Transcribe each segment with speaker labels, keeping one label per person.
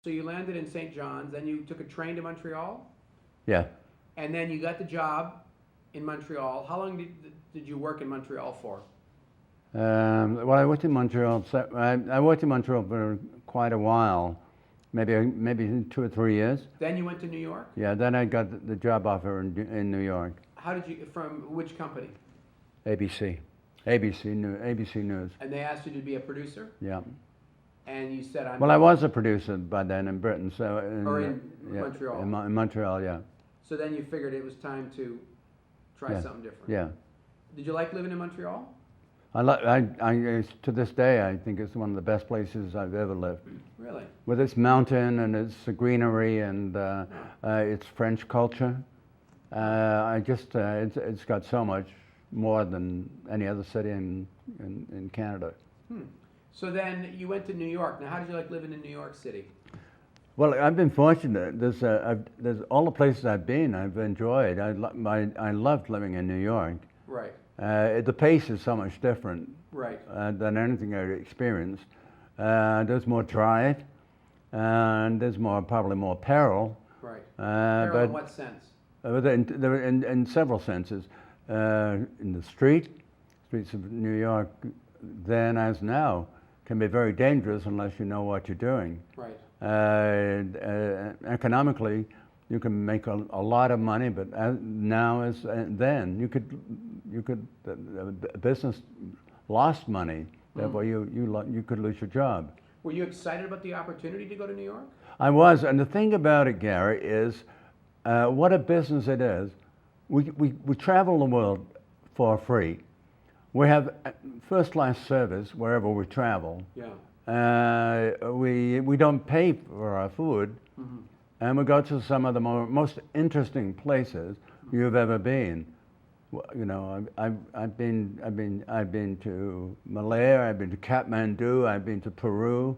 Speaker 1: So you landed in St. John's, then you took a train to Montreal,
Speaker 2: Yeah.
Speaker 1: and then you got the job in Montreal. How long did you work in Montreal for?
Speaker 2: Well, I worked in Montreal. I worked in Montreal for quite a while, maybe 2 or 3 years.
Speaker 1: Then you went to New York?
Speaker 2: Yeah. Then I got the job offer in New York.
Speaker 1: How did you, from which company?
Speaker 2: ABC. ABC News.
Speaker 1: And they asked you to be a producer?
Speaker 2: Yeah.
Speaker 1: And you said, I'm...
Speaker 2: Well, I was a producer by then in Britain, so...
Speaker 1: Or in
Speaker 2: yeah,
Speaker 1: Montreal?
Speaker 2: In Montreal, yeah.
Speaker 1: So then you figured it was time to try something different?
Speaker 2: Yeah.
Speaker 1: Did you like living in Montreal?
Speaker 2: To this day, I think it's one of the best places I've ever lived.
Speaker 1: Really?
Speaker 2: With its mountain and its greenery and its French culture. It's got so much more than any other city in Canada.
Speaker 1: So then you went to New York. Now, how did you like living in New York City?
Speaker 2: Well, I've been fortunate. There's all the places I've been, I've enjoyed. I loved living in New York.
Speaker 1: Right.
Speaker 2: The pace is so much different
Speaker 1: Right.
Speaker 2: than anything I experienced. There's more drive, and there's probably more peril.
Speaker 1: Right. Peril in what sense?
Speaker 2: In several senses. In the streets of New York, then as now, can be very dangerous unless you know what you're doing.
Speaker 1: Right.
Speaker 2: Economically, you can make a lot of money, but now as then a business lost money. Therefore, you could lose your job.
Speaker 1: Were you excited about the opportunity to go to New York?
Speaker 2: I was, and the thing about it, Gary, is what a business it is. We travel the world for free. We have first-class service wherever we travel.
Speaker 1: Yeah.
Speaker 2: We don't pay for our food, and we go to some of the most interesting places you've ever been. You know, I've been to Malaya, I've been to Kathmandu, I've been to Peru,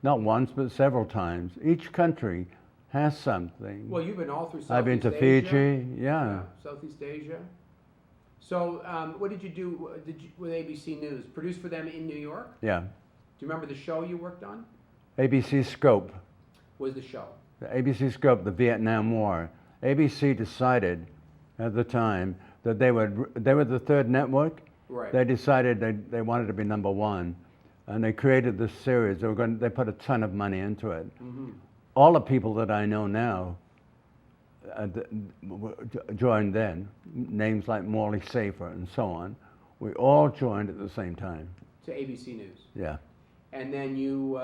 Speaker 2: not once but several times. Each country has something.
Speaker 1: Well, you've been all through Southeast Asia.
Speaker 2: I've been to Fiji, yeah.
Speaker 1: Southeast Asia. So, what did you do with ABC News? Produce for them in New York?
Speaker 2: Yeah.
Speaker 1: Do you remember the show you worked on?
Speaker 2: ABC Scope.
Speaker 1: What was the show?
Speaker 2: The ABC Scope, the Vietnam War. ABC decided at the time that they were the third network.
Speaker 1: Right.
Speaker 2: They decided they wanted to be number one, and they created this series. They put a ton of money into it. All the people that I know now joined then, names like Morley Safer and so on. We all joined at the same time.
Speaker 1: To ABC News.
Speaker 2: Yeah.
Speaker 1: And then you,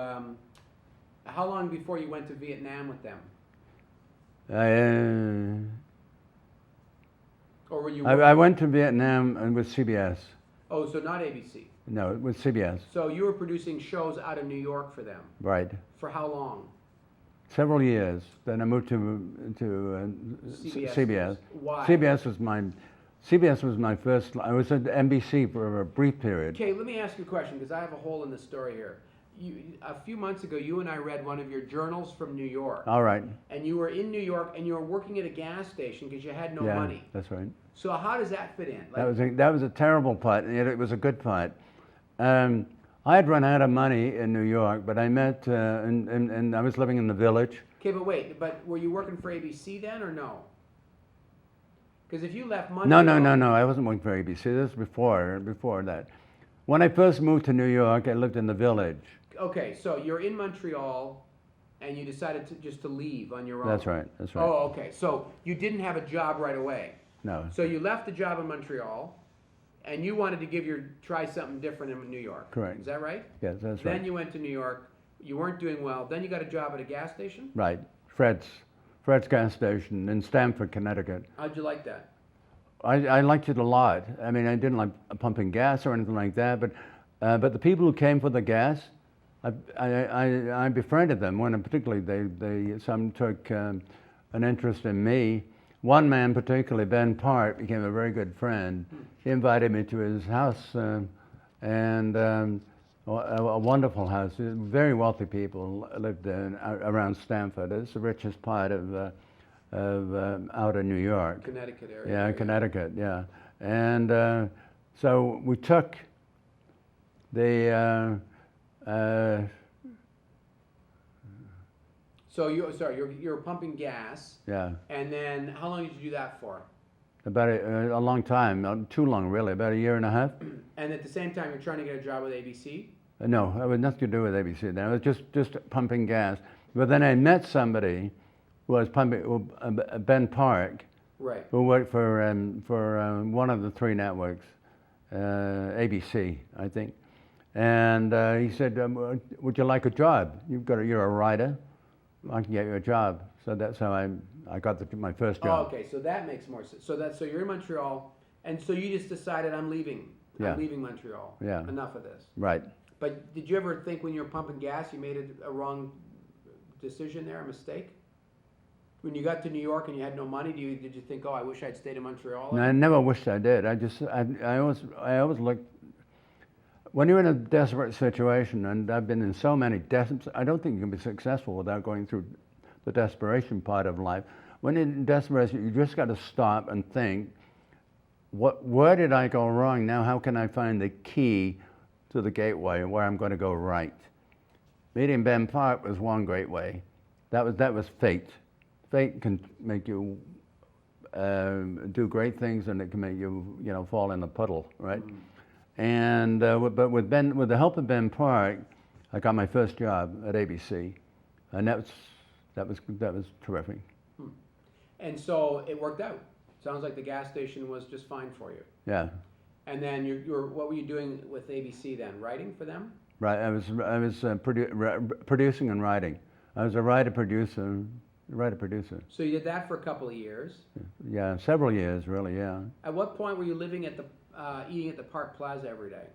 Speaker 1: how long before you went to Vietnam with them? Or were you?
Speaker 2: I went to Vietnam and with CBS.
Speaker 1: Oh, so not ABC.
Speaker 2: No, with CBS.
Speaker 1: So you were producing shows out of New York for them.
Speaker 2: Right.
Speaker 1: For how long?
Speaker 2: Several years. Then I moved to CBS.
Speaker 1: Why?
Speaker 2: CBS was my first. I was at NBC for a brief period.
Speaker 1: Okay, let me ask you a question because I have a hole in the story here. A few months ago, you and I read one of your journals from New York.
Speaker 2: All right.
Speaker 1: And you were in New York and you were working at a gas station because you had no money.
Speaker 2: That's right.
Speaker 1: So how does that fit in?
Speaker 2: That was a terrible part, and yet it was a good part. I had run out of money in New York, but I met, and I was living in the Village.
Speaker 1: Okay, but wait, were you working for ABC then or no? Because if you left money...
Speaker 2: No, I wasn't working for ABC. This was before that. When I first moved to New York, I lived in the Village.
Speaker 1: Okay, so you're in Montreal, and you decided just to leave on your own.
Speaker 2: That's right.
Speaker 1: Oh, okay. So you didn't have a job right away.
Speaker 2: No.
Speaker 1: So you left the job in Montreal, and you wanted to try something different in New York.
Speaker 2: Correct.
Speaker 1: Is that right?
Speaker 2: Yes, that's right.
Speaker 1: Then you went to New York. You weren't doing well. Then you got a job at a gas station?
Speaker 2: Right. Fred's gas station in Stamford, Connecticut.
Speaker 1: How'd you like that?
Speaker 2: I liked it a lot. I mean, I didn't like pumping gas or anything like that, but the people who came for the gas, I befriended them. When particularly some took an interest in me. One man particularly, Ben Part, became a very good friend. He invited me to his house, and a wonderful house. Very wealthy people lived around Stamford. It's the richest part of out of New York.
Speaker 1: Connecticut area.
Speaker 2: Yeah, Connecticut, yeah. And so we took
Speaker 1: So you're pumping gas,
Speaker 2: Yeah.
Speaker 1: and then how long did you do that for?
Speaker 2: About a long time, not too long really, about a year and a half.
Speaker 1: And at the same time, you're trying to get a job with ABC?
Speaker 2: No, it had nothing to do with ABC then. It was just pumping gas. But then I met somebody who was pumping, Ben Park,
Speaker 1: Right.
Speaker 2: who worked for one of the three networks, ABC, I think. And he said, would you like a job? You're a writer. I can get you a job. So that's how I got my first job.
Speaker 1: Oh, okay, so that makes more sense. So you're in Montreal, and so you just decided I'm leaving.
Speaker 2: Yeah.
Speaker 1: I'm leaving Montreal.
Speaker 2: Yeah.
Speaker 1: Enough of this.
Speaker 2: Right.
Speaker 1: But did you ever think when you were pumping gas you made a wrong decision there, a mistake? When you got to New York and you had no money, did you think, oh, I wish I'd stayed in Montreal?
Speaker 2: No, I never wished I did. I always look. When you're in a desperate situation, and I've been in so many I don't think you can be successful without going through the desperation part of life. When you're in desperation, you just got to stop and think, where did I go wrong? Now how can I find the key to the gateway where I'm going to go right? Meeting Ben Park was one great way. That was fate. Fate can make you do great things, and it can make you fall in a puddle, right? Mm. And but with the help of Ben Park, I got my first job at ABC, and that was terrific.
Speaker 1: Hmm. And so it worked out. Sounds like the gas station was just fine for you.
Speaker 2: Yeah.
Speaker 1: And then what were you doing with ABC then? Writing for them?
Speaker 2: Right. I was producing and writing. I was a writer-producer.
Speaker 1: So you did that for a couple of years.
Speaker 2: Yeah, several years, really. Yeah.
Speaker 1: At what point were you living at the eating at the Park Plaza every day?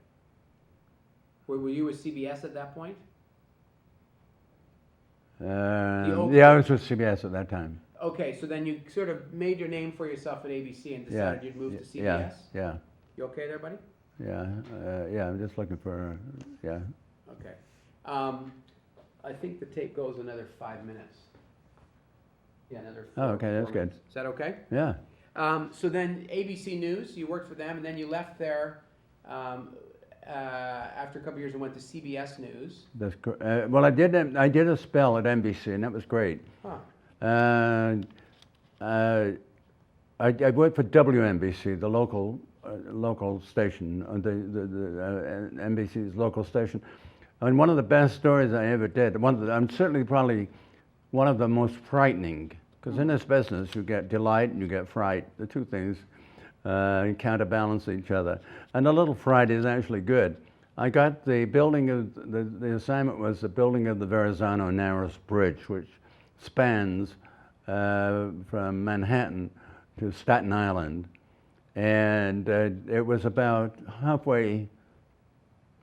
Speaker 1: Were you with CBS at that point?
Speaker 2: Yeah, I was with CBS at that time.
Speaker 1: Okay, so then you sort of made your name for yourself at ABC and decided you'd move to CBS?
Speaker 2: Yeah, yeah.
Speaker 1: You okay there, buddy?
Speaker 2: Yeah, yeah, I'm just looking for, yeah.
Speaker 1: Okay. I think the tape goes another 5 minutes. Yeah, another 4
Speaker 2: Oh, okay, that's good.
Speaker 1: minutes. Is that okay?
Speaker 2: Yeah.
Speaker 1: So then ABC News, you worked for them, and then you left there after a couple of years and went to CBS News.
Speaker 2: That's well, I did a spell at NBC, and that was great.
Speaker 1: Huh.
Speaker 2: I worked for WNBC, the local station, the NBC's local station. And one of the best stories I ever did, I'm certainly probably one of the most frightening, because in this business you get delight and you get fright. The two things counterbalance each other. And a little fright is actually good. I got the building of, the assignment was the building of the Verrazano Narrows Bridge, which spans from Manhattan to Staten Island. And it was about halfway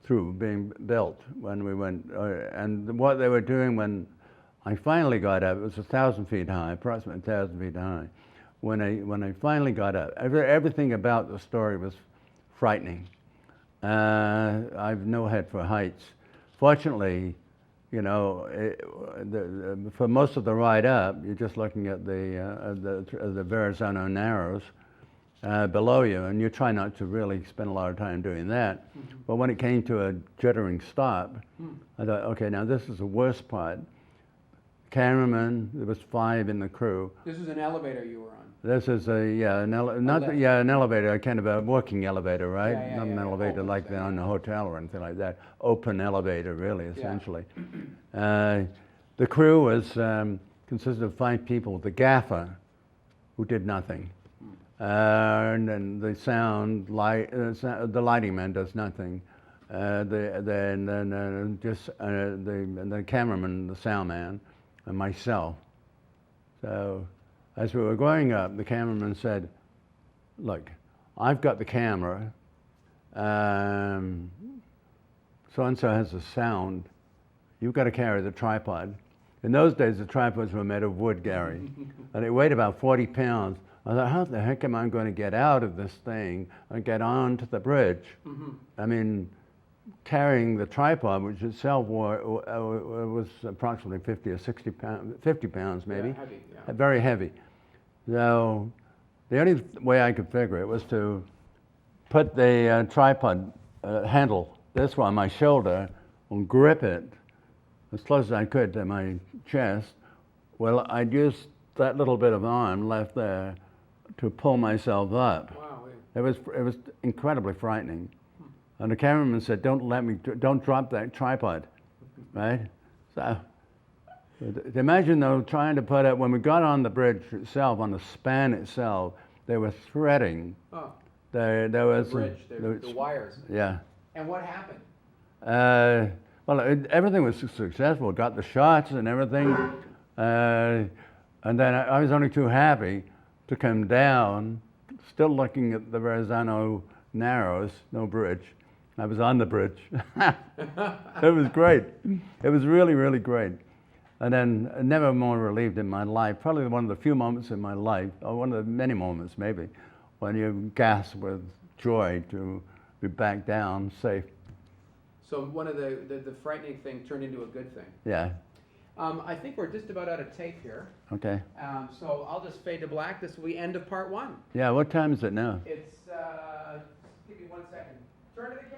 Speaker 2: through being built when we went, and what they were doing when I finally got up, it was 1,000 feet high, approximately 1,000 feet high. When I finally got up, everything about the story was frightening. I've no head for heights. Fortunately, you know, for most of the ride up, you're just looking at the Verrazano Narrows below you, and you try not to really spend a lot of time doing that. Mm-hmm. But when it came to a jittering stop, I thought, okay, now this is the worst part. Cameraman, there was 5 in the crew.
Speaker 1: This was an elevator you were on.
Speaker 2: This is an elevator, a kind of a working elevator, right? Not an elevator like that on the hotel or anything like that. Open elevator, really, essentially. Yeah. The crew was consisted of 5 people. The gaffer, who did nothing, and then the the lighting man does nothing. The cameraman, the sound man, and myself. So as we were going up, the cameraman said, look, I've got the camera, so-and-so has the sound, you've got to carry the tripod. In those days, the tripods were made of wood, Gary, and it weighed about 40 pounds. I thought, how the heck am I going to get out of this thing and get onto the bridge? Mm-hmm. I mean, carrying the tripod, which itself was approximately 50 or 60 pounds, 50 pounds maybe.
Speaker 1: Yeah, heavy, yeah.
Speaker 2: Very heavy. So the only way I could figure it was to put the tripod handle this way on my shoulder and grip it as close as I could to my chest Well, I used that little bit of arm left there to pull myself up.
Speaker 1: Wow.
Speaker 2: It was incredibly frightening. And the cameraman said, don't drop that tripod, right? So, imagine though, trying to put it, when we got on the bridge itself, on the span itself, they were threading.
Speaker 1: Oh,
Speaker 2: There
Speaker 1: the
Speaker 2: was
Speaker 1: bridge, the wires.
Speaker 2: Yeah.
Speaker 1: And what happened?
Speaker 2: Well, everything was successful. Got the shots and everything. And then I was only too happy to come down, still looking at the Verrazano Narrows, no bridge. I was on the bridge. It was great. It was really, really great. And then never more relieved in my life. Probably one of the few moments in my life, or one of the many moments maybe, when you gasp with joy to be back down safe.
Speaker 1: So one of the frightening thing turned into a good thing.
Speaker 2: Yeah.
Speaker 1: I think we're just about out of tape here.
Speaker 2: Okay.
Speaker 1: So I'll just fade to black. This will be end of part one.
Speaker 2: Yeah, what time is it now?
Speaker 1: It's, give me 1 second. Turn to the